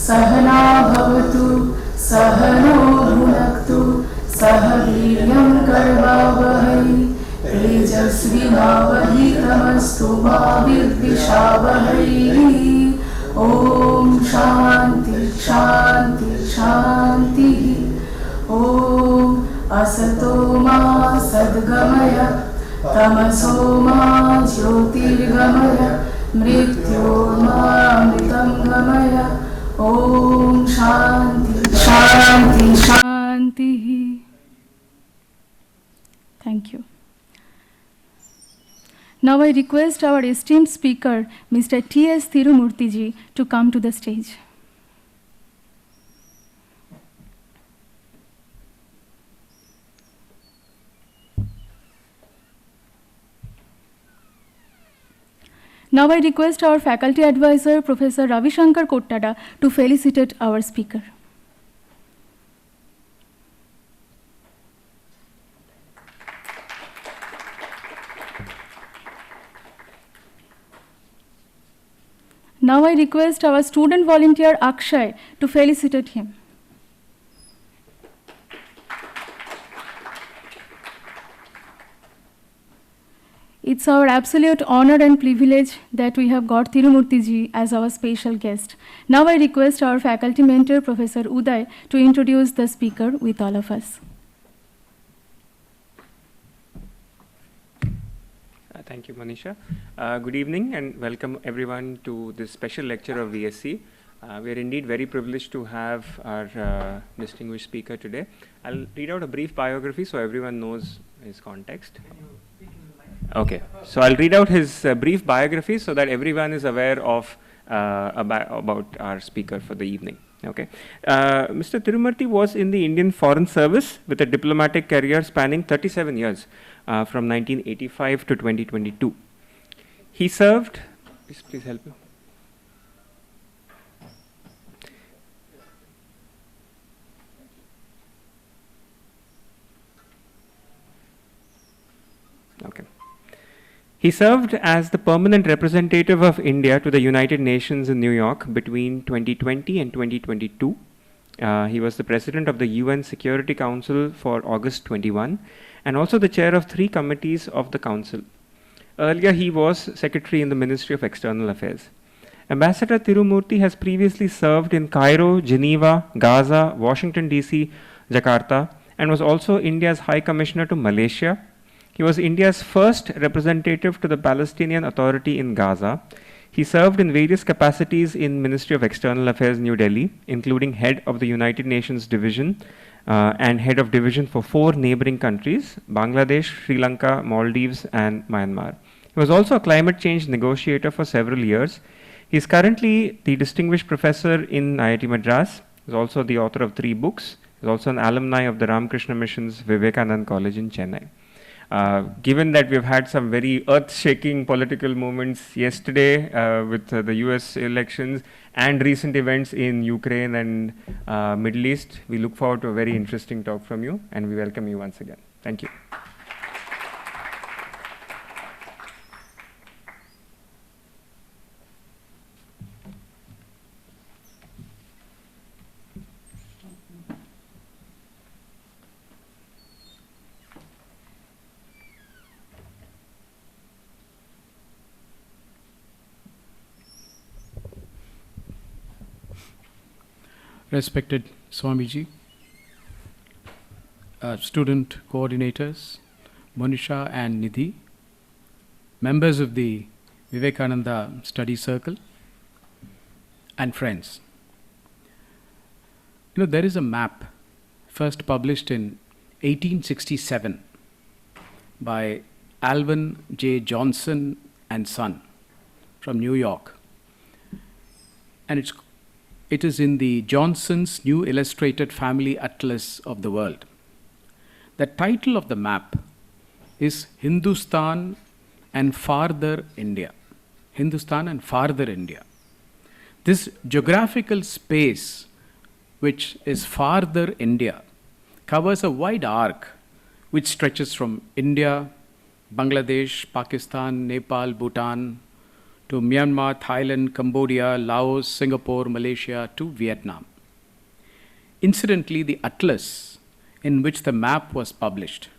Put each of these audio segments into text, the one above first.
सहना भवतु सहनो भुनक्तु सह वीर्यं कर्वावहै तेजस्विनावधीतमस्तु मा विद्विषावहै। ॐ शान्ति शान्ति शान्तिः। ॐ असतो मा सद्गमय तमसो मा ज्योतिर्गमय मृत्योर्मामृतं गमय। ॐ शान्ति शान्ति शान्तिः। Thank you. Now I request our esteemed speaker, Mr. T S Tirumurti ji, to come to the stage. Now I request our faculty advisor, Professor Ravi Shankar Kottada, to felicitate our speaker. Now I request our student volunteer Akshay to felicitate him. It's our absolute honor and privilege that we have got Tirumurti ji as our special guest. Now I request our faculty mentor, Professor Uday, to introduce the speaker with all of us. Thank you, Manisha. Good evening and welcome everyone to this special lecture of VSC. We are indeed very privileged to have our distinguished speaker today. I'll read out a brief biography so everyone knows his context. Okay, so I'll read out his brief biography so that everyone is aware of about our speaker for the evening. Okay, Mr. Tirumurti was in the Indian Foreign Service with a diplomatic career spanning 37 years. From 1985 to 2022. He served, please help me. Okay. He served as the permanent representative of India to the United Nations in New York between 2020 and 2022. He was the president of the UN Security Council for August 21 and also the chair of 3 committees of the council. Earlier, he was secretary in the Ministry of External Affairs. Ambassador Tirumurti has previously served in Cairo, Geneva, Gaza, Washington DC, Jakarta, and was also India's High Commissioner to Malaysia. He was India's first representative to the Palestinian Authority in Gaza. He served in various capacities in Ministry of External Affairs, New Delhi, including head of the United Nations Division and head of division for 4 neighboring countries, Bangladesh, Sri Lanka, Maldives, and Myanmar. He was also a climate change negotiator for several years. He is currently the distinguished professor in IIT Madras. He is also the author of 3 books. He is also an alumni of the Ramakrishna Mission's Vivekananda College in Chennai. Given that we've had some very earth-shaking political moments yesterday with the US elections and recent events in Ukraine and Middle East, we look forward to a very interesting talk from you, and we welcome you once again. Thank you. Respected Swamiji, student coordinators, Manisha and Nidhi, members of the Vivekananda Study Circle, and friends. There is a map first published in 1867 by Alvin J. Johnson and Son from New York. And it is in the Johnson's New Illustrated Family Atlas of the World. The title of the map is Hindustan and Farther India. Hindustan and Farther India. This geographical space, which is Farther India, covers a wide arc which stretches from India, Bangladesh, Pakistan, Nepal, Bhutan, to Myanmar, Thailand, Cambodia, Laos, Singapore, Malaysia, to Vietnam. Incidentally, the atlas in which the map was published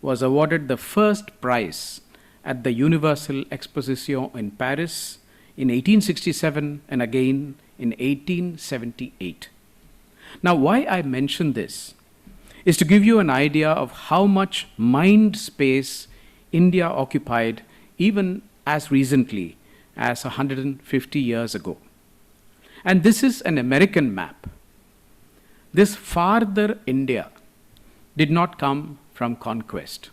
was awarded the first prize at the Universal Exposition in Paris in 1867 and again in 1878. Now, why I mention this is to give you an idea of how much mind space India occupied even as recently as 150 years ago. And this is an American map. This farther India did not come from conquest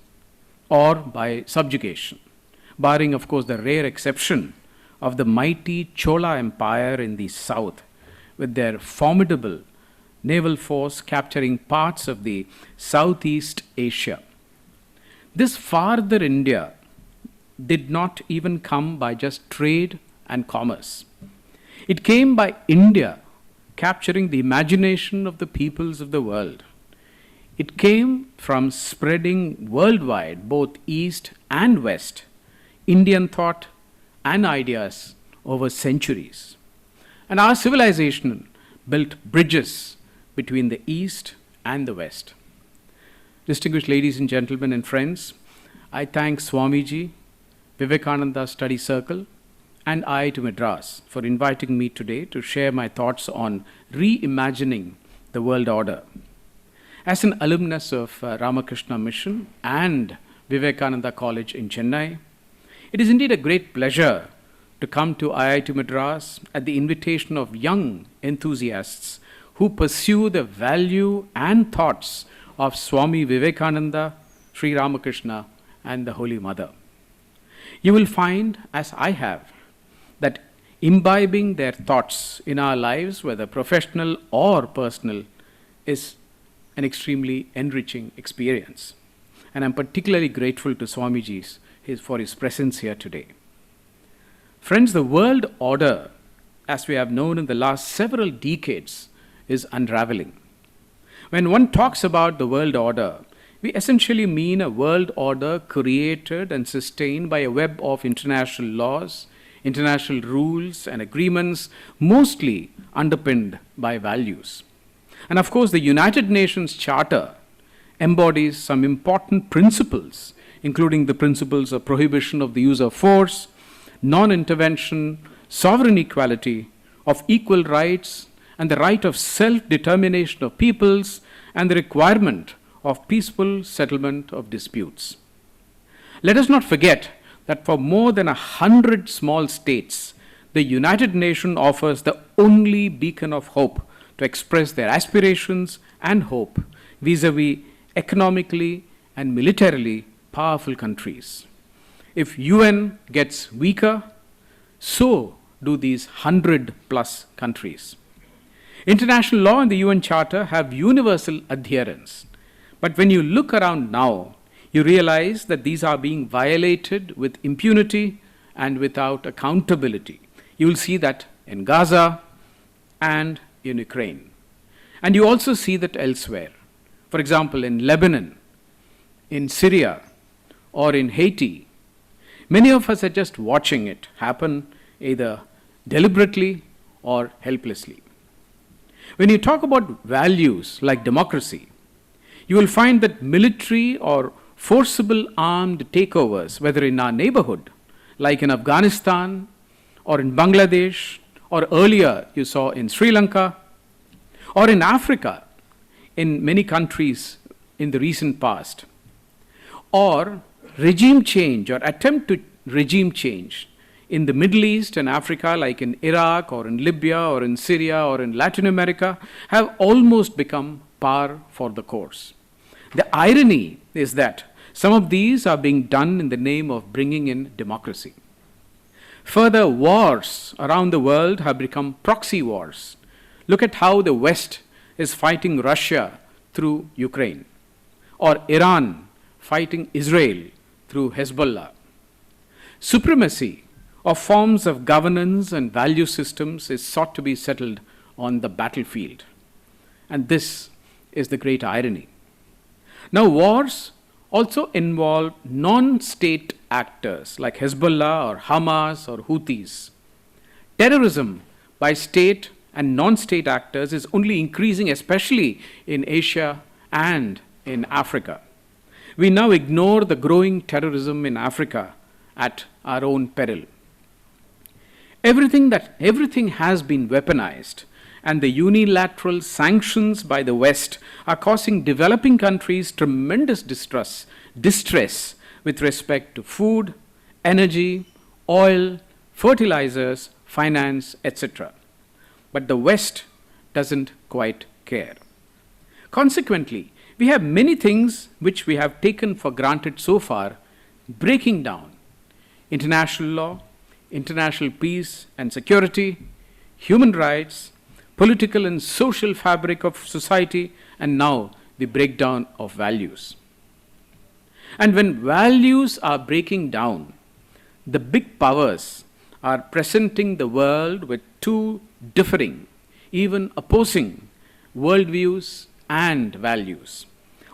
or by subjugation, barring, of course, the rare exception of the mighty Chola Empire in the south, with their formidable naval force capturing parts of the Southeast Asia. This farther India did not even come by just trade and commerce. It came by India capturing the imagination of the peoples of the world. It came from spreading worldwide, both East and West, Indian thought and ideas over centuries. And our civilization built bridges between the East and the West. Distinguished ladies and gentlemen and friends, I thank Swamiji, Vivekananda Study Circle, and IIT Madras for inviting me today to share my thoughts on reimagining the world order. As an alumnus of Ramakrishna Mission and Vivekananda College in Chennai, it is indeed a great pleasure to come to IIT Madras at the invitation of young enthusiasts who pursue the value and thoughts of Swami Vivekananda, Sri Ramakrishna, and the Holy Mother. You will find, as I have, that imbibing their thoughts in our lives, whether professional or personal, is an extremely enriching experience. And I'm particularly grateful to Swamiji for his presence here today. Friends, the world order, as we have known in the last several decades, is unraveling. When one talks about the world order, we essentially mean a world order created and sustained by a web of international laws, international rules and agreements, mostly underpinned by values. And of course, the United Nations Charter embodies some important principles, including the principles of prohibition of the use of force, non-intervention, sovereign equality, of equal rights, and the right of self-determination of peoples, and the requirement of peaceful settlement of disputes. Let us not forget that for more than 100 small states, the United Nations offers the only beacon of hope to express their aspirations and hope vis-a-vis economically and militarily powerful countries. If UN gets weaker, so do these 100+ countries. International law and the UN Charter have universal adherence. But when you look around now, you realize that these are being violated with impunity and without accountability. You will see that in Gaza and in Ukraine. And you also see that elsewhere. For example, in Lebanon, in Syria, or in Haiti. Many of us are just watching it happen either deliberately or helplessly. When you talk about values like democracy, you will find that military or forcible armed takeovers, whether in our neighborhood, like in Afghanistan or in Bangladesh, or earlier you saw in Sri Lanka, or in Africa, in many countries in the recent past, or regime change or attempt to regime change in the Middle East and Africa, like in Iraq or in Libya or in Syria or in Latin America, have almost become par for the course. The irony is that some of these are being done in the name of bringing in democracy. Further, wars around the world have become proxy wars. Look at how the West is fighting Russia through Ukraine, or Iran fighting Israel through Hezbollah. Supremacy of forms of governance and value systems is sought to be settled on the battlefield. And this is the great irony. Now, wars also involve non-state actors like Hezbollah or Hamas or Houthis. Terrorism by state and non-state actors is only increasing, especially in Asia and in Africa. We now ignore the growing terrorism in Africa at our own peril. Everything has been weaponized, and the unilateral sanctions by the West are causing developing countries tremendous distress with respect to food, energy, oil, fertilizers, finance, etc. But the West doesn't quite care. Consequently, we have many things which we have taken for granted so far breaking down: international law, international peace and security, human rights, political and social fabric of society, and now the breakdown of values. And when values are breaking down, the big powers are presenting the world with two differing, even opposing worldviews and values.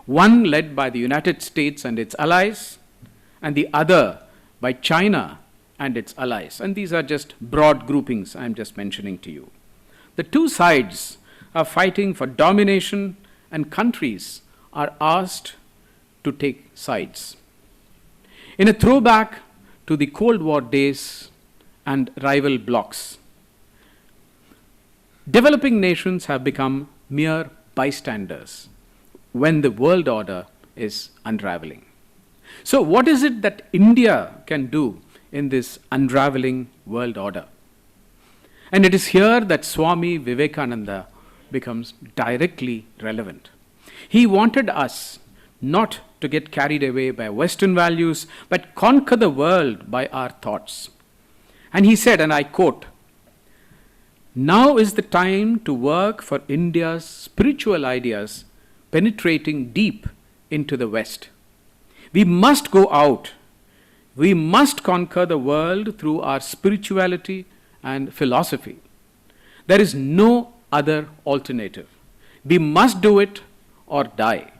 One led by the United States and its allies, and the other by China and its allies. And these are just broad groupings I'm just mentioning to you. The two sides are fighting for domination, and countries are asked to take sides. In a throwback to the Cold War days and rival blocs, developing nations have become mere bystanders when the world order is unraveling. So what is it that India can do in this unraveling world order? And it is here that Swami Vivekananda becomes directly relevant. He wanted us not to get carried away by Western values, but conquer the world by our thoughts. And he said, and I quote, "Now is the time to work for India's spiritual ideas penetrating deep into the West. We must go out. We must conquer the world through our spirituality and philosophy. There is no other alternative. We must do it or die.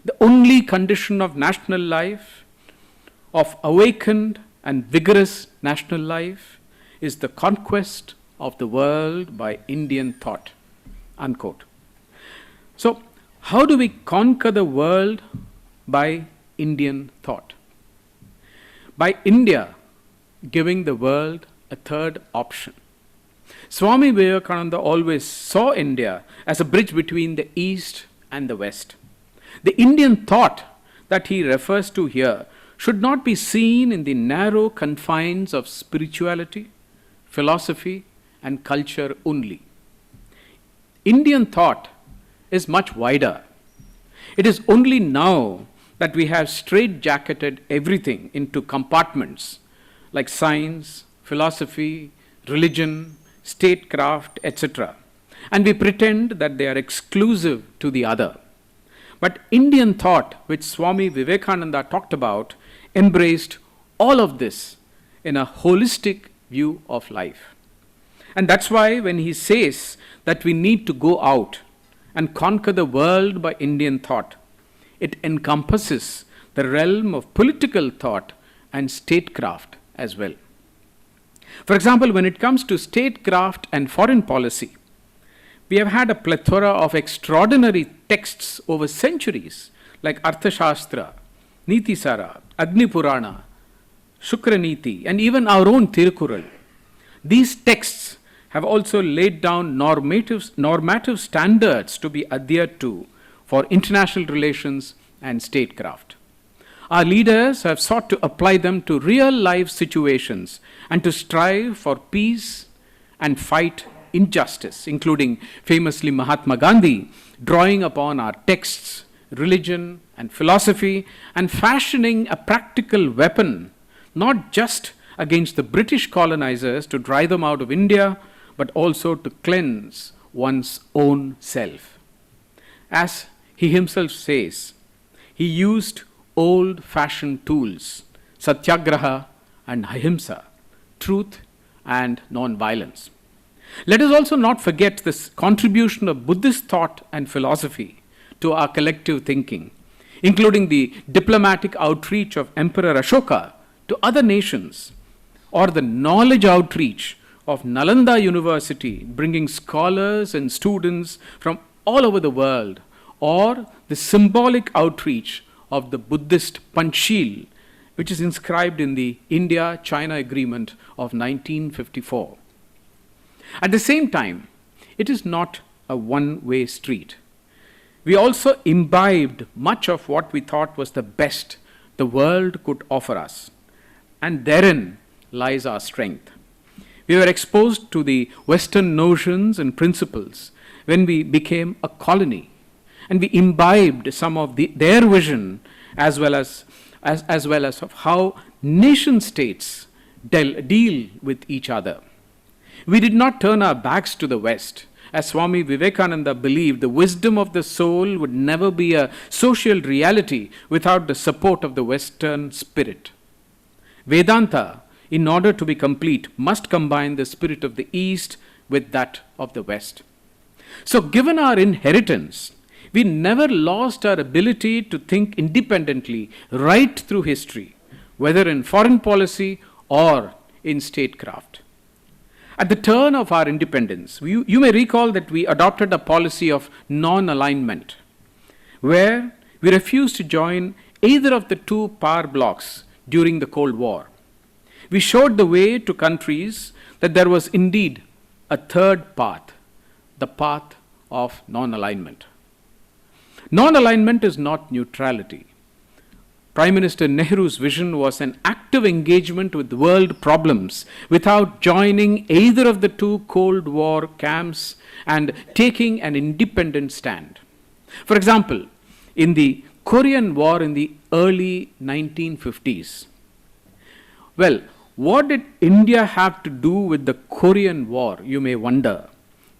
The only condition of national life, of awakened and vigorous national life, is the conquest of the world by Indian thought." Unquote. So, how do we conquer the world by Indian thought? By India giving the world a third option. Swami Vivekananda always saw India as a bridge between the East and the West. The Indian thought that he refers to here should not be seen in the narrow confines of spirituality, philosophy, and culture only. Indian thought is much wider. It is only now that we have straitjacketed everything into compartments like science, philosophy, religion, statecraft, etc. And we pretend that they are exclusive to the other. But Indian thought, which Swami Vivekananda talked about, embraced all of this in a holistic view of life. And that's why when he says that we need to go out and conquer the world by Indian thought, it encompasses the realm of political thought and statecraft as well. For example, when it comes to statecraft and foreign policy, we have had a plethora of extraordinary texts over centuries like Arthashastra, Nitisara, Agni Purana, Shukraniti, and even our own Tirukural. These texts have also laid down normative standards to be adhered to for international relations and statecraft. Our leaders have sought to apply them to real life situations and to strive for peace and fight injustice, including famously Mahatma Gandhi drawing upon our texts, religion, and philosophy and fashioning a practical weapon, not just against the British colonizers to drive them out of India, but also to cleanse one's own self. As he himself says, he used old-fashioned tools, satyagraha and ahimsa, truth and non-violence. Let us also not forget this contribution of Buddhist thought and philosophy to our collective thinking. including the diplomatic outreach of Emperor Ashoka to other nations, or the knowledge outreach of Nalanda University, bringing scholars and students from all over the world, or the symbolic outreach of the Buddhist Panchil, which is inscribed in the India-China Agreement of 1954. At the same time, it is not a one-way street. We also imbibed much of what we thought was the best the world could offer us, and therein lies our strength. We were exposed to the Western notions and principles when we became a colony, and we imbibed some of their vision as well as of how nation states deal with each other. We did not turn our backs to the West. As Swami Vivekananda believed, the wisdom of the soul would never be a social reality without the support of the Western spirit. Vedanta, in order to be complete, must combine the spirit of the East with that of the West. So, given our inheritance, we never lost our ability to think independently right through history, whether in foreign policy or in statecraft. At the turn of our independence, you may recall that we adopted a policy of non-alignment, where we refused to join either of the two power blocs during the Cold War. We showed the way to countries that there was indeed a third path, the path of non-alignment. Non-alignment is not neutrality. Prime Minister Nehru's vision was an active engagement with world problems without joining either of the two Cold War camps and taking an independent stand. For example, in the Korean War in the early 1950s, well, what did India have to do with the Korean War, you may wonder?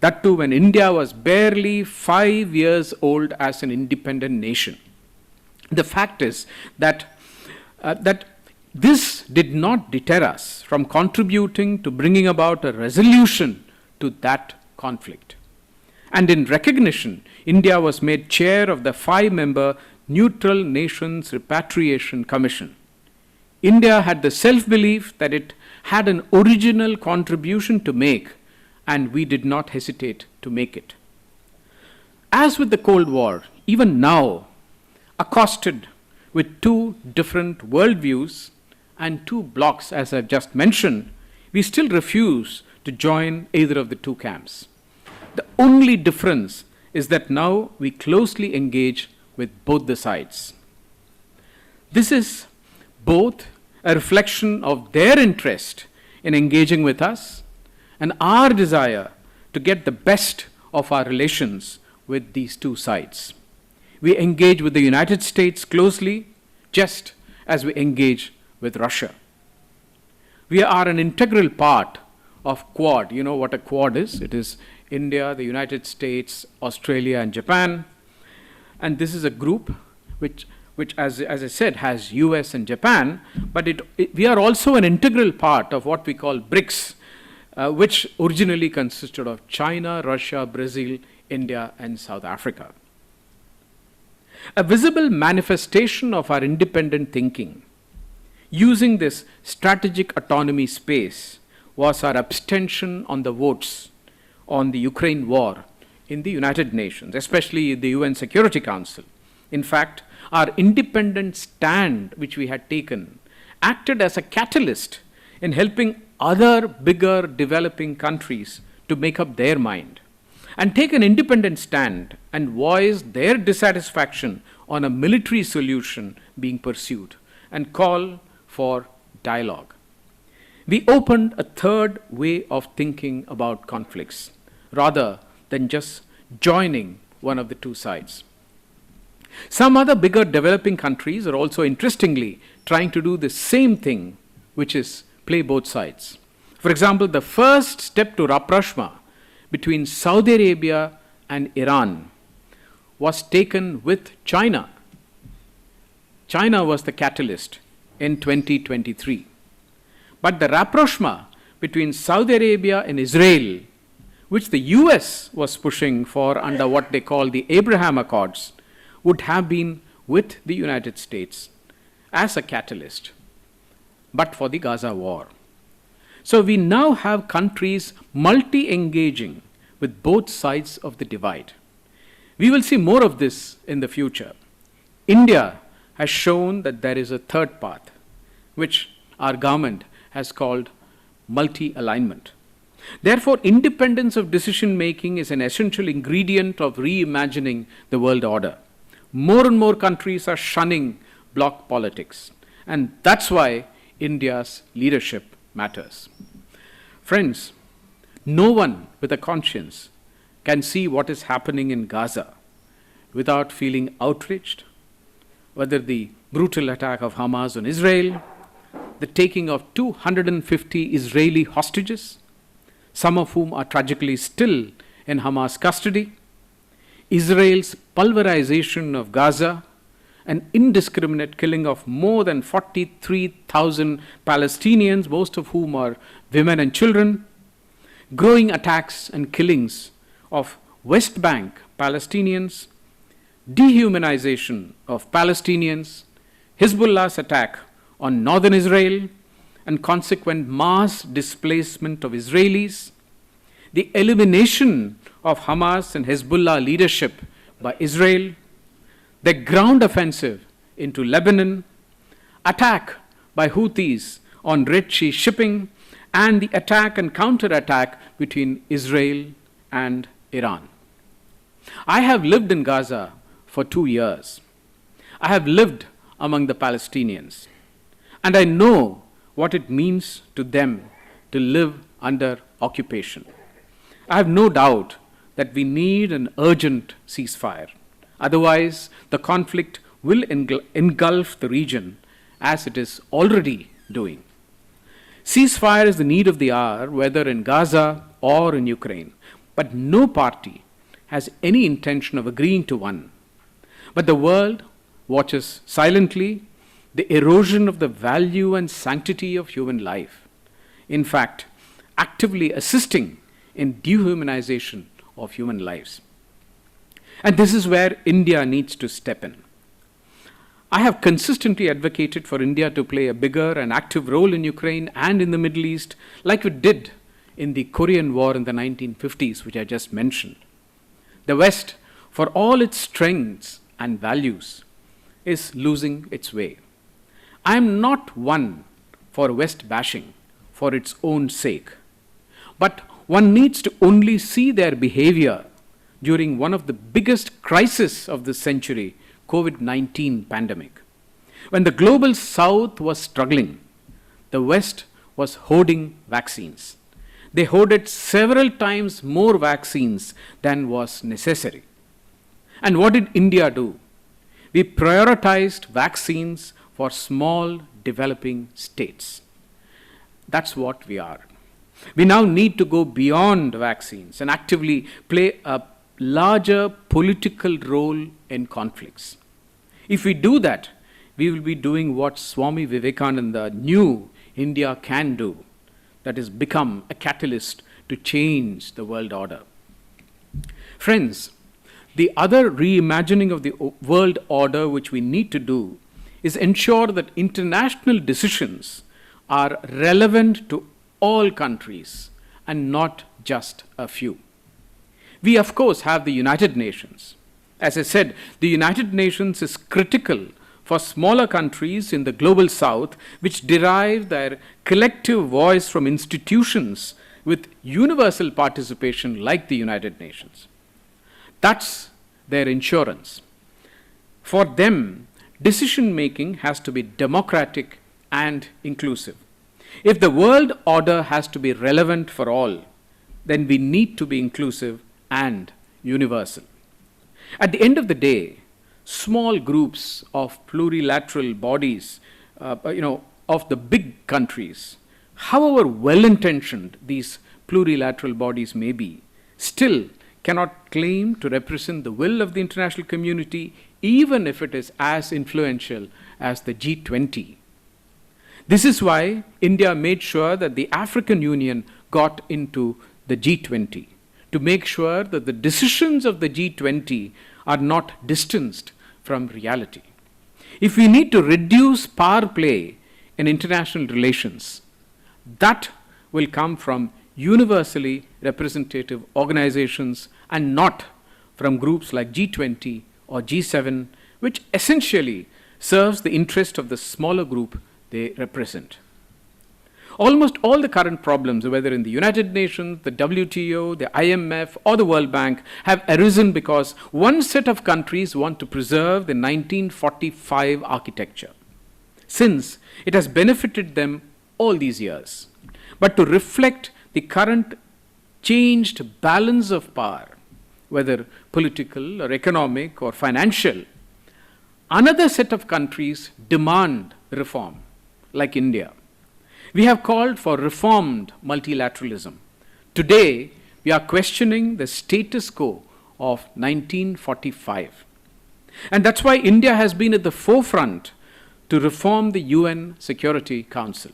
That too when India was barely 5 years old as an independent nation. The fact is that this did not deter us from contributing to bringing about a resolution to that conflict. And in recognition, India was made chair of the 5-member Neutral Nations Repatriation Commission. India had the self-belief that it had an original contribution to make, and we did not hesitate to make it. As with the Cold War, even now, accosted with two different worldviews and two blocs, as I've just mentioned, we still refuse to join either of the two camps. The only difference is that now we closely engage with both the sides. This is both a reflection of their interest in engaging with us and our desire to get the best of our relations with these two sides. We engage with the United States closely, just as we engage with Russia. We are an integral part of Quad. You know what a Quad is? It is India, the United States, Australia, and Japan. And this is a group which as I said, has US and Japan, but we are also an integral part of what we call BRICS, which originally consisted of China, Russia, Brazil, India, and South Africa. A visible manifestation of our independent thinking, using this strategic autonomy space, was our abstention on the votes on the Ukraine war in the United Nations, especially the UN Security Council. In fact, our independent stand, which we had taken, acted as a catalyst in helping other bigger developing countries to make up their mind and take an independent stand and voice their dissatisfaction on a military solution being pursued and call for dialogue. We opened a third way of thinking about conflicts rather than just joining one of the two sides. Some other bigger developing countries are also interestingly trying to do the same thing, which is play both sides. For example, the first step to rapprochement between Saudi Arabia and Iran was taken with China. China was the catalyst in 2023. But the rapprochement between Saudi Arabia and Israel, which the US was pushing for under what they call the Abraham Accords, would have been with the United States as a catalyst, but for the Gaza war. So we now have countries multi-engaging with both sides of the divide. We will see more of this in the future. India has shown that there is a third path, which our government has called multi-alignment. Therefore, independence of decision-making is an essential ingredient of reimagining the world order. More and more countries are shunning bloc politics, and that's why India's leadership matters. Friends, no one with a conscience can see what is happening in Gaza without feeling outraged, whether the brutal attack of Hamas on Israel, the taking of 250 Israeli hostages, some of whom are tragically still in Hamas custody, Israel's pulverization of Gaza, an indiscriminate killing of more than 43,000 Palestinians, most of whom are women and children, growing attacks and killings of West Bank Palestinians, dehumanization of Palestinians, Hezbollah's attack on northern Israel, and consequent mass displacement of Israelis, the elimination of Hamas and Hezbollah leadership by Israel, the ground offensive into Lebanon, attack by Houthis on Red Sea shipping, and the attack and counterattack between Israel and Iran. I have lived in Gaza for 2 years. I have lived among the Palestinians, and I know what it means to them to live under occupation. I have no doubt that we need an urgent ceasefire. Otherwise, the conflict will engulf the region as it is already doing. Ceasefire is the need of the hour, whether in Gaza or in Ukraine, but no party has any intention of agreeing to one. But the world watches silently the erosion of the value and sanctity of human life. In fact, actively assisting in dehumanization of human lives. And this is where India needs to step in. I have consistently advocated for India to play a bigger and active role in Ukraine and in the Middle East, like it did in the Korean War in the 1950s, which I just mentioned. The West, for all its strengths and values, is losing its way. I am not one for West bashing for its own sake, but one needs to only see their behavior during one of the biggest crises of this century, COVID-19 pandemic. When the global South was struggling, the West was hoarding vaccines. They hoarded several times more vaccines than was necessary. And what did India do? We prioritized vaccines for small developing states. That's what we are. We now need to go beyond vaccines and actively play a larger political role in conflicts. If we do that, we will be doing what Swami Vivekananda knew India can do, that is, become a catalyst to change the world order. Friends, the other reimagining of the world order which we need to do is ensure that international decisions are relevant to all countries and not just a few. We, of course, have the United Nations. As I said, the United Nations is critical for smaller countries in the global South, which derive their collective voice from institutions with universal participation like the United Nations. That's their insurance. For them, decision-making has to be democratic and inclusive. If the world order has to be relevant for all, then we need to be inclusive and universal. At the end of the day, small groups of plurilateral bodies, of the big countries, however well-intentioned these plurilateral bodies may be, still cannot claim to represent the will of the international community, even if it is as influential as the G20. This is why India made sure that the African Union got into the G20, to make sure that the decisions of the G20 are not distanced from reality. if we need to reduce power play in international relations, that will come from universally representative organizations and not from groups like G20 or G7, which essentially serves the interest of the smaller group they represent. Almost all the current problems, whether in the United Nations, the WTO, the IMF, or the World Bank, have arisen because one set of countries want to preserve the 1945 architecture, since it has benefited them all these years. But to reflect the current changed balance of power, whether political or economic or financial, another set of countries demand reform, like India. We have called for reformed multilateralism. Today, we are questioning the status quo of 1945. And that's why India has been at the forefront to reform the UN Security Council.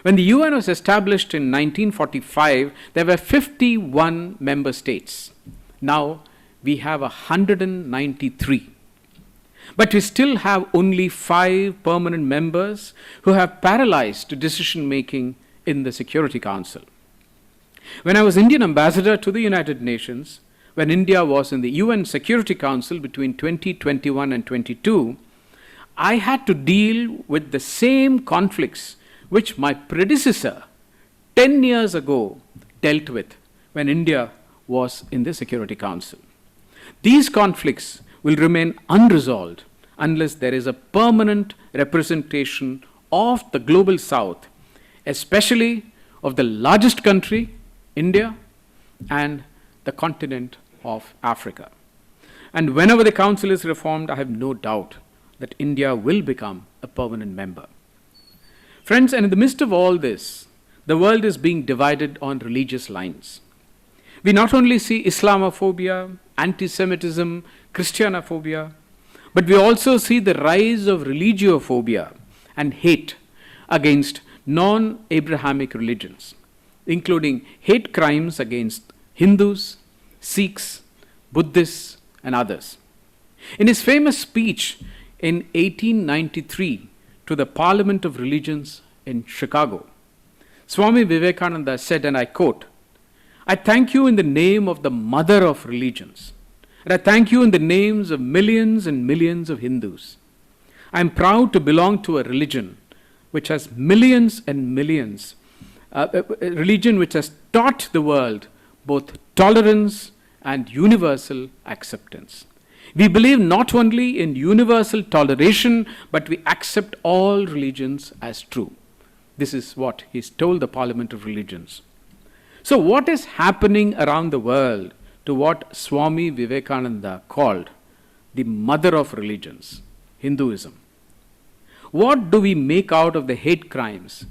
When the UN was established in 1945, there were 51 member states. Now, we have 193. But we still have only 5 permanent members who have paralyzed decision-making in the Security Council. When I was Indian ambassador to the United Nations, when India was in the UN Security Council between 2021 and 22, I had to deal with the same conflicts which my predecessor 10 years ago dealt with when India was in the Security Council. These conflicts will remain unresolved unless there is a permanent representation of the global south, especially of the largest country, India, and the continent of Africa. And whenever the council is reformed, I have no doubt that India will become a permanent member. Friends, and in the midst of all this, the world is being divided on religious lines. We not only see Islamophobia, anti-Semitism, Christianophobia, but we also see the rise of religio-phobia and hate against non-Abrahamic religions, including hate crimes against Hindus, Sikhs, Buddhists, and others. In his famous speech in 1893 to the Parliament of Religions in Chicago, Swami Vivekananda said, and I quote, "I thank you in the name of the mother of religions, and I thank you in the names of millions and millions of Hindus. I am proud to belong to a religion which has millions and millions, a religion which has taught the world both tolerance and universal acceptance. We believe not only in universal toleration, but we accept all religions as true." This is what he's told the Parliament of Religions. So what is happening around the world to what Swami Vivekananda called the mother of religions, Hinduism? What do we make out of the hate crimes,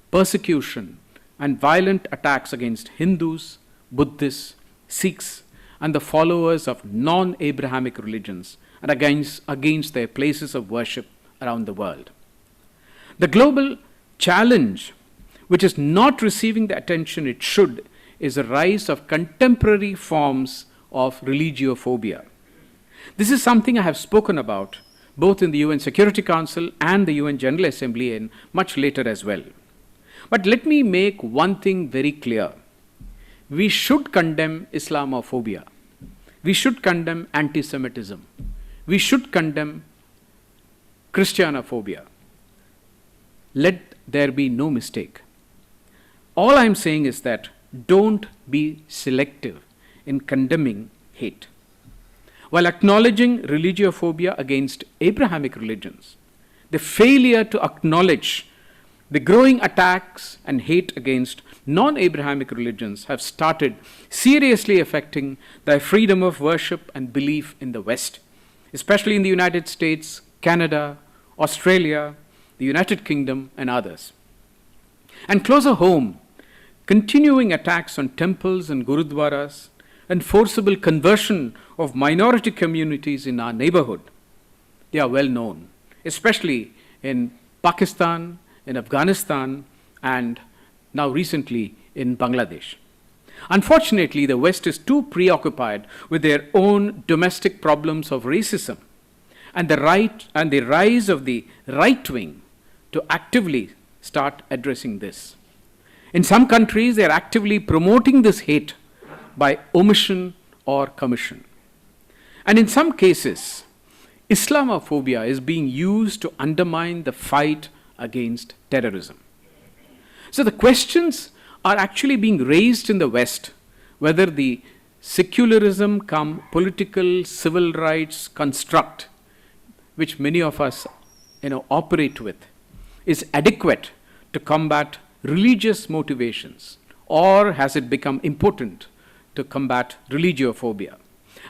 persecution, and violent attacks against Hindus, Buddhists, Sikhs, and the followers of non-Abrahamic religions, and against their places of worship around the world? The global challenge, which is not receiving the attention it should, is the rise of contemporary forms of religio-phobia. This is something I have spoken about both in the UN Security Council and the UN General Assembly and much later as well. But let me make one thing very clear. We should condemn Islamophobia. We should condemn anti-Semitism. We should condemn Christianophobia. Let there be no mistake. All I'm saying is that don't be selective in condemning hate. While acknowledging religio-phobia against Abrahamic religions, the failure to acknowledge the growing attacks and hate against non-Abrahamic religions have started seriously affecting the freedom of worship and belief in the West, especially in the United States, Canada, Australia, the United Kingdom, and others. And closer home, continuing attacks on temples and gurudwaras and forcible conversion of minority communities in our neighborhood, they are well known, especially in Pakistan, in Afghanistan, and now recently in Bangladesh. Unfortunately, the West is too preoccupied with their own domestic problems of racism and the rise of the right wing to actively start addressing this. In some countries, they are actively promoting this hate by omission or commission. And in some cases, Islamophobia is being used to undermine the fight against terrorism. So the questions are actually being raised in the West, whether the secularism come political civil rights construct, which many of us operate with, is adequate to combat religious motivations, or has it become impotent to combat religio-phobia?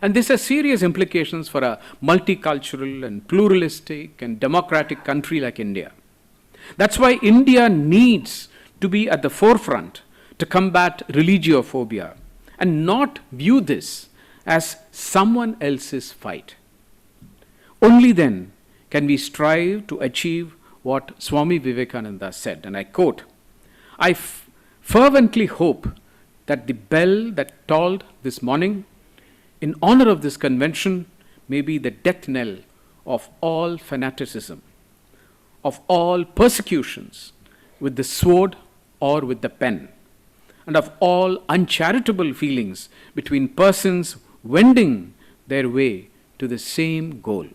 And this has serious implications for a multicultural and pluralistic and democratic country like India. That's why India needs to be at the forefront to combat religio-phobia and not view this as someone else's fight. Only then can we strive to achieve what Swami Vivekananda said, and I quote, "I fervently hope that the bell that tolled this morning in honor of this convention may be the death knell of all fanaticism, of all persecutions with the sword or with the pen, and of all uncharitable feelings between persons wending their way to the same goal."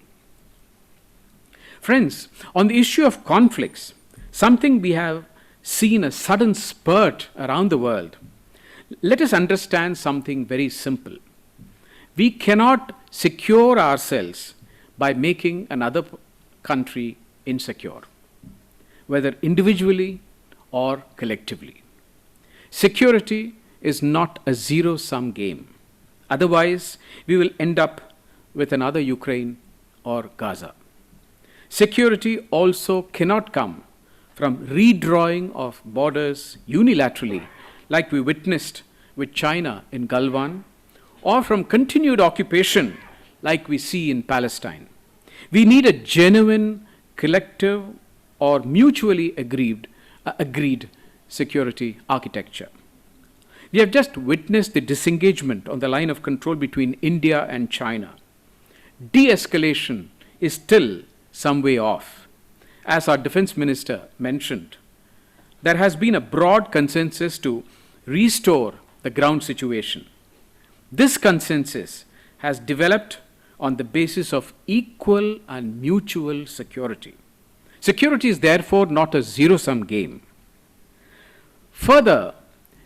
Friends, on the issue of conflicts, something we have seen a sudden spurt around the world, let us understand something very simple. We cannot secure ourselves by making another country insecure, whether individually or collectively. Security is not a zero-sum game. Otherwise, we will end up with another Ukraine or Gaza. Security also cannot come from redrawing of borders unilaterally, like we witnessed with China in Galwan, or from continued occupation, like we see in Palestine. We need a genuine, collective, or mutually agreed security architecture. We have just witnessed the disengagement on the line of control between India and China. De-escalation is still some way off. As our defense minister mentioned, there has been a broad consensus to restore the ground situation. This consensus has developed on the basis of equal and mutual security. Security is therefore not a zero-sum game. Further,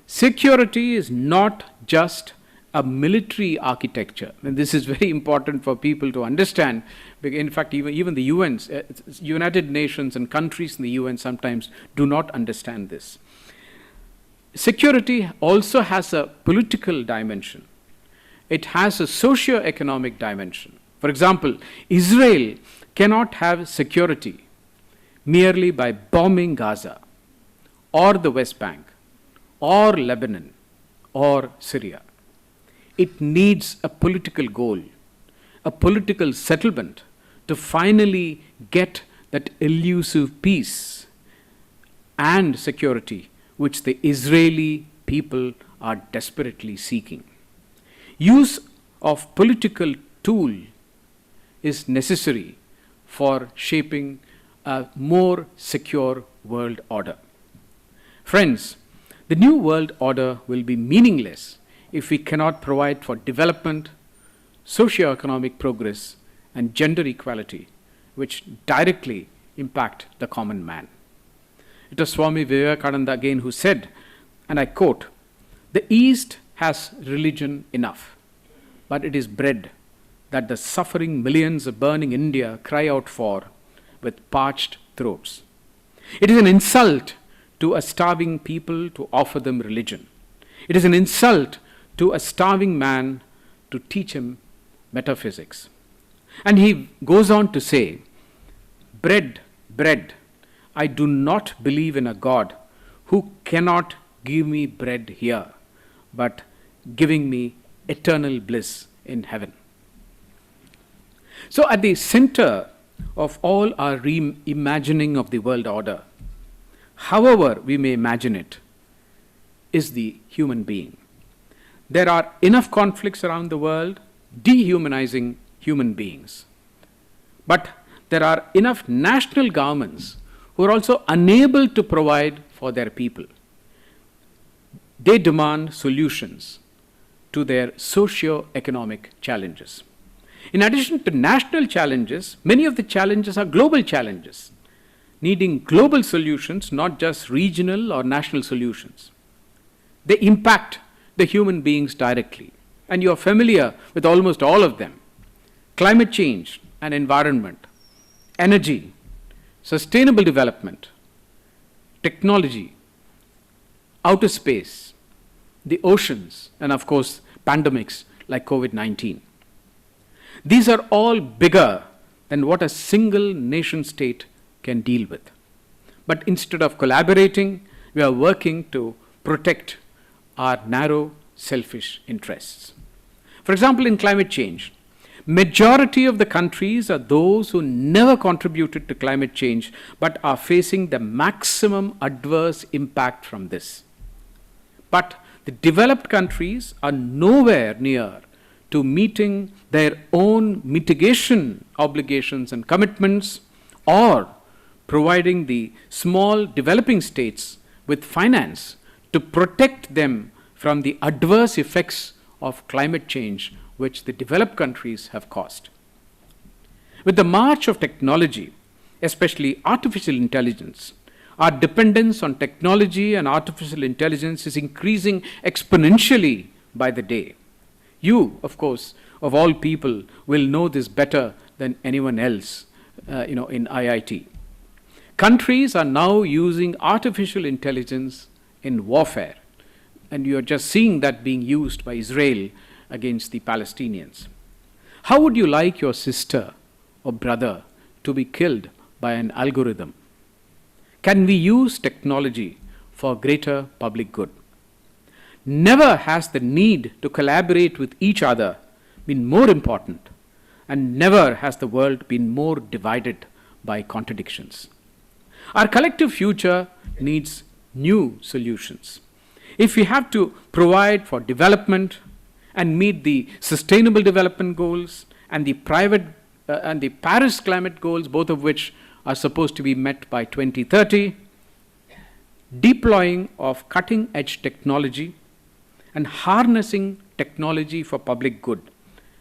security is not just a military architecture. And this is very important for people to understand. In fact, even the UN's, United Nations and countries in the UN sometimes do not understand this. Security also has a political dimension. It has a socio-economic dimension. For example, Israel cannot have security merely by bombing Gaza or the West Bank or Lebanon or Syria. It needs a political goal, a political settlement to finally get that elusive peace and security which the Israeli people are desperately seeking. Use of political tool is necessary for shaping a more secure world order. Friends, the new world order will be meaningless if we cannot provide for development, socio-economic progress, and gender equality, which directly impact the common man. It was Swami Vivekananda again who said, and I quote, "The East has religion enough, but it is bread that the suffering millions of burning India cry out for with parched throats. It is an insult to a starving people to offer them religion. It is an insult to a starving man to teach him metaphysics." And he goes on to say, bread, I do not believe in a God who cannot give me bread here, but giving me eternal bliss in heaven." So at the center of all our reimagining of the world order, however we may imagine it, is the human being. There are enough conflicts around the world dehumanizing human beings. But there are enough national governments who are also unable to provide for their people. They demand solutions to their socio-economic challenges. In addition to national challenges, many of the challenges are global challenges, needing global solutions, not just regional or national solutions. They impact the human beings directly, and you are familiar with almost all of them. Climate change and environment, energy, sustainable development, technology, outer space, the oceans, and of course, pandemics like COVID-19. These are all bigger than what a single nation state can deal with. But instead of collaborating, we are working to protect our narrow, selfish interests. For example, in climate change, majority of the countries are those who never contributed to climate change but are facing the maximum adverse impact from this. But the developed countries are nowhere near to meeting their own mitigation obligations and commitments, or providing the small developing states with finance to protect them from the adverse effects of climate change which the developed countries have caused. With the march of technology, especially artificial intelligence, our dependence on technology and artificial intelligence is increasing exponentially by the day. You, of course, of all people, will know this better than anyone else, in IIT. Countries are now using artificial intelligence in warfare, and you are just seeing that being used by Israel against the Palestinians. How would you like your sister or brother to be killed by an algorithm? Can we use technology for greater public good? Never has the need to collaborate with each other been more important, and never has the world been more divided by contradictions. Our collective future needs new solutions. If we have to provide for development and meet the Sustainable Development Goals and the Paris Climate Goals, both of which are supposed to be met by 2030, deploying of cutting-edge technology and harnessing technology for public good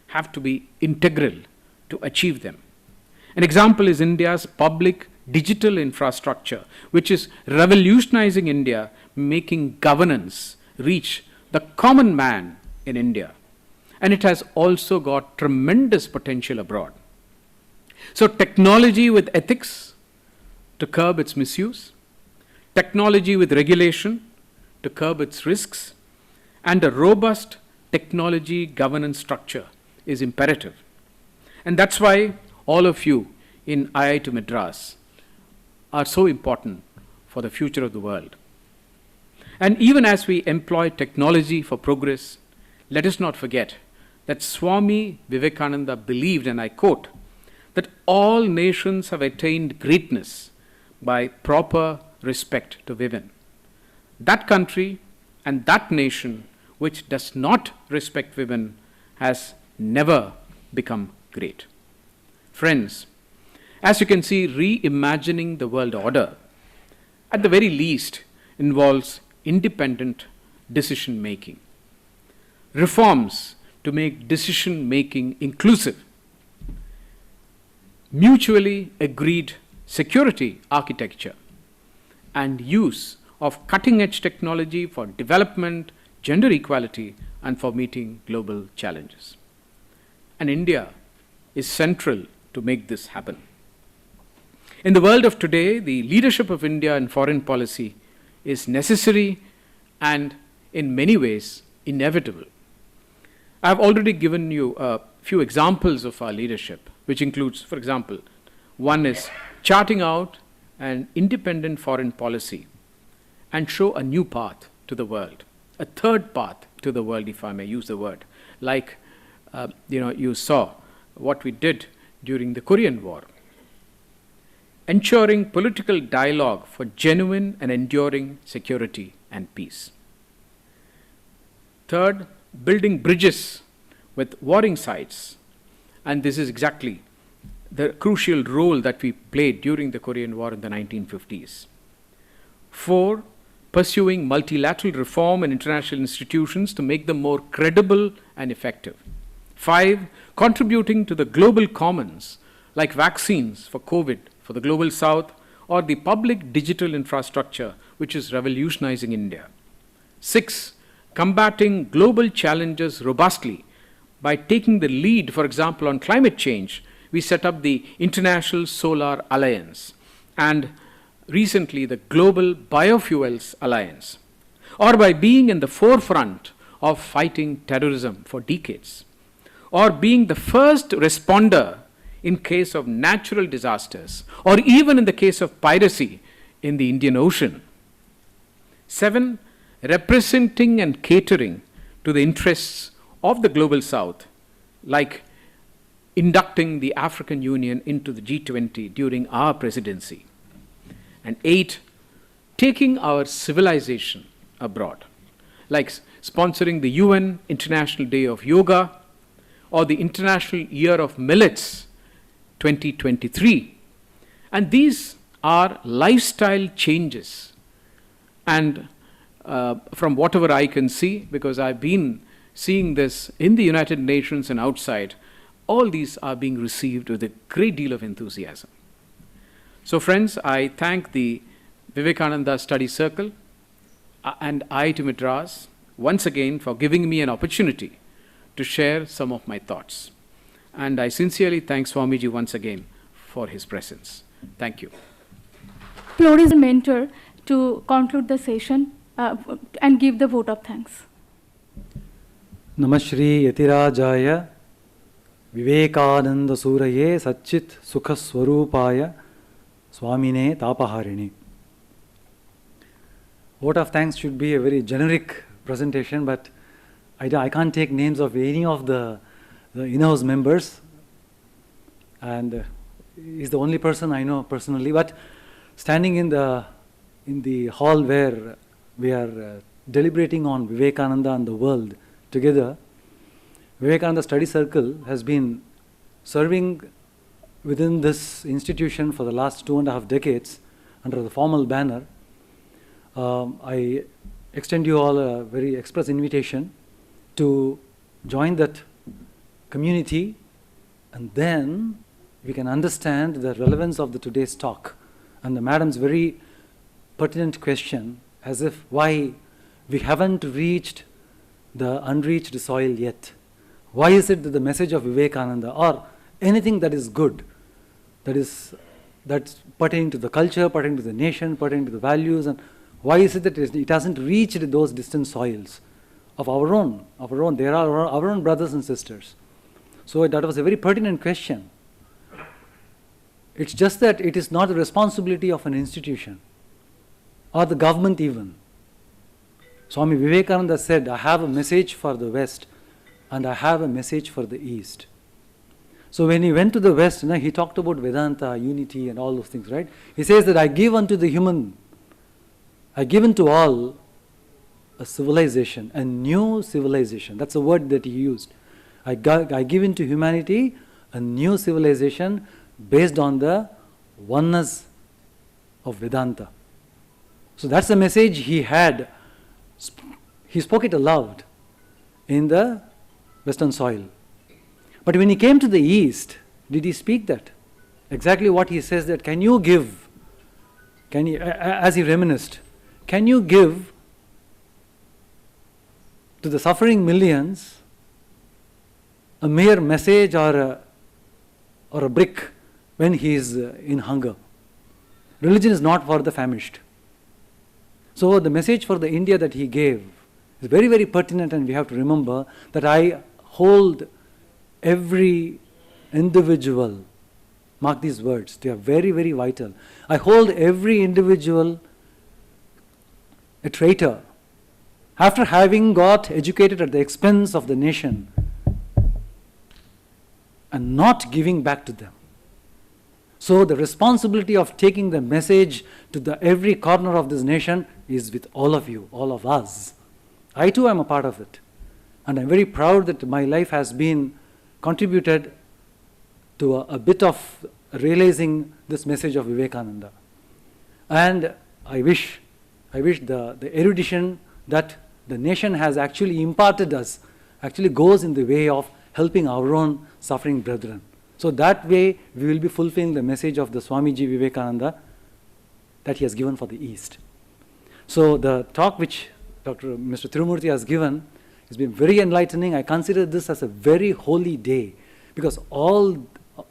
have to be integral to achieve them. An example is India's public digital infrastructure, which is revolutionizing India, making governance reach the common man in India. And it has also got tremendous potential abroad. So technology with ethics to curb its misuse, technology with regulation to curb its risks, and a robust technology governance structure is imperative. And that's why all of you in IIT Madras are so important for the future of the world. And even as we employ technology for progress, let us not forget that Swami Vivekananda believed, and I quote, that all nations have attained greatness by proper respect to women. That country and that nation which does not respect women has never become great. Friends, as you can see, reimagining the world order, at the very least, involves independent decision making. Reforms to make decision making inclusive, mutually agreed security architecture, and use of cutting-edge technology for development, gender equality, and for meeting global challenges. And India is central to make this happen. In the world of today, the leadership of India in foreign policy is necessary and in many ways inevitable. I have already given you a few examples of our leadership, which includes, for example, one is charting out an independent foreign policy and show a new path to the world, a third path to the world, if I may use the word, like you saw what we did during the Korean War. Ensuring political dialogue for genuine and enduring security and peace. Third, building bridges with warring sides. And this is exactly the crucial role that we played during the Korean War in the 1950s. 4, pursuing multilateral reform in international institutions to make them more credible and effective. 5, contributing to the global commons like vaccines for COVID for the global south, or the public digital infrastructure which is revolutionizing India. 6, combating global challenges robustly by taking the lead, for example, on climate change. We set up the International Solar Alliance and recently the Global Biofuels Alliance, or by being in the forefront of fighting terrorism for decades, or being the first responder in case of natural disasters, or even in the case of piracy in the Indian Ocean. 7, representing and catering to the interests of the global south, like inducting the African Union into the G20 during our presidency. And 8, taking our civilization abroad, like sponsoring the UN International Day of Yoga or the International Year of Millets 2023. And these are lifestyle changes. And from whatever I can see, because I've been seeing this in the United Nations and outside, all these are being received with a great deal of enthusiasm. So friends, I thank the Vivekananda Study Circle and IIT Madras once again for giving me an opportunity to share some of my thoughts. And I sincerely thank Swamiji once again for his presence. Thank you. Floor is mentor to conclude the session and give the vote of thanks. Namashri Yatirajaya Vivekananda Suraye Satchit Sukha Swarupaya Swamine Tapaharini. Vote of thanks should be a very generic presentation, but I can't take names of any of the in-house members, and he's the only person I know personally. But standing in the hall where we are deliberating on Vivekananda and the world together, Vivekananda Study Circle has been serving within this institution for the last 2.5 decades under the formal banner. I extend you all a very express invitation to join that community, and then we can understand the relevance of the today's talk and the madam's very pertinent question, as if why we haven't reached the unreached soil yet. Why is it that the message of Vivekananda or anything that is good, that's pertaining to the culture, pertaining to the nation, pertaining to the values, and why is it that it hasn't reached those distant soils of our own? They are our own brothers and sisters. So that was a very pertinent question. It's just that it is not the responsibility of an institution or the government even. Swami Vivekananda said, I have a message for the West and I have a message for the East. So when he went to the West, he talked about Vedanta, unity and all those things, right? He says that I give unto all a civilization, a new civilization. That's the word that he used. I give into humanity a new civilization based on the oneness of Vedanta. So that's the message he had. He spoke it aloud in the Western soil. But when he came to the East, did he speak that? Exactly what he says, that as he reminisced, can you give to the suffering millions a mere message or a brick when he is in hunger? Religion is not for the famished. So the message for the India that he gave is very, very pertinent, and we have to remember that I hold every individual, mark these words, they are very, very vital. I hold every individual a traitor after having got educated at the expense of the nation and not giving back to them. So the responsibility of taking the message to every corner of this nation is with all of you, all of us. I too am a part of it. And I'm very proud that my life has been contributed to a bit of realizing this message of Vivekananda. And I wish the erudition that the nation has actually imparted us actually goes in the way of helping our own suffering brethren. So that way we will be fulfilling the message of the Swamiji Vivekananda that he has given for the East. So the talk which Mr. Tirumurti has given has been very enlightening. I consider this as a very holy day because all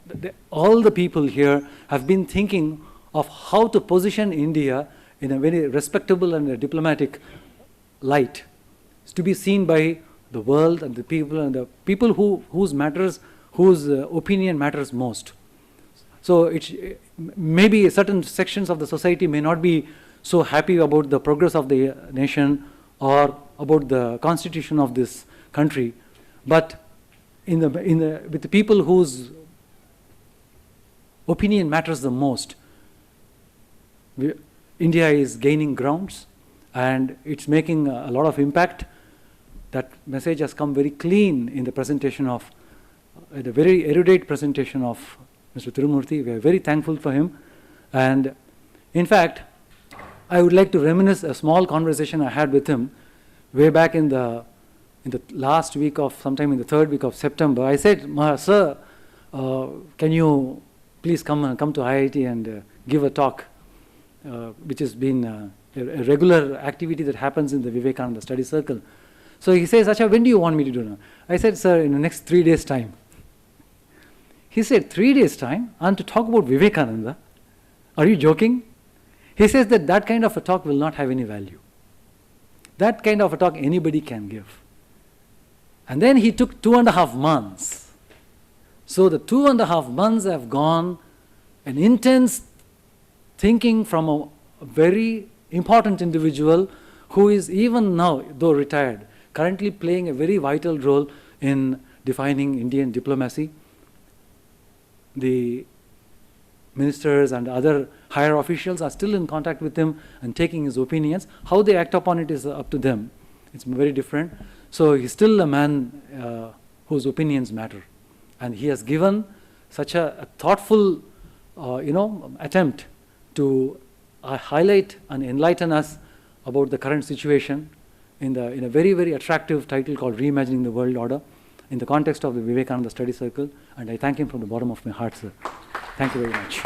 the people here have been thinking of how to position India in a very respectable and a diplomatic light. It's to be seen by the world and the people whose opinion matters most. So maybe certain sections of the society may not be so happy about the progress of the nation or about the constitution of this country, but with the people whose opinion matters the most, India is gaining grounds and it's making a lot of impact. That message has come very clean in the presentation of, the very erudite presentation of Mr. Tirumurti. We are very thankful for him. And in fact, I would like to reminisce a small conversation I had with him way back in the last week of, sometime in the third week of September. I said, Sir, can you please come to IIT and give a talk, which has been a regular activity that happens in the Vivekananda study circle. So he says, Acha, when do you want me to do now? I said, sir, in the next 3 days' time. He said, 3 days' time? And to talk about Vivekananda? Are you joking? He says that kind of a talk will not have any value. That kind of a talk anybody can give. And then he took 2.5 months. So the 2.5 months have gone an intense thinking from a very important individual who is even now, though retired, currently playing a very vital role in defining Indian diplomacy. The ministers and other higher officials are still in contact with him and taking his opinions. How they act upon it is up to them. It's very different. So he's still a man whose opinions matter. And he has given such a thoughtful attempt to highlight and enlighten us about the current situation in a very, very attractive title called Reimagining the World Order in the context of the Vivekananda Study Circle. And I thank him from the bottom of my heart, sir. Thank you very much.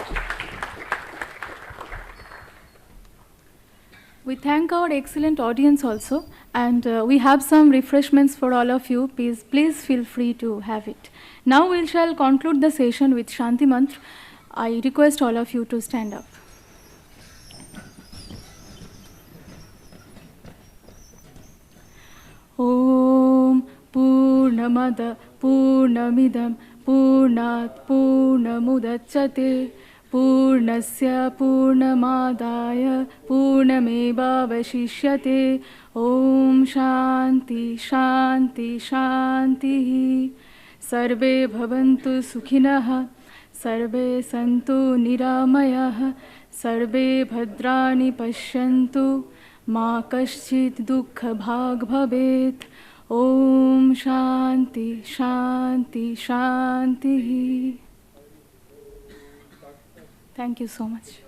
We thank our excellent audience also, and we have some refreshments for all of you. Please feel free to have it. Now we shall conclude the session with Shanti Mantra. I request all of you to stand up. Om Purnamada Purnamidam Purnat Purnamudachyate Purnasya Purnamadaya Purnamevavashishyate. Om Shanti Shanti Shanti. Sarve bhavantu sukhinah, sarve santu niramayah, sarve bhadrani pashyantu, ma kaschit dukkha bhag bhavet. Om Shanti Shanti Shanti. Thank you so much.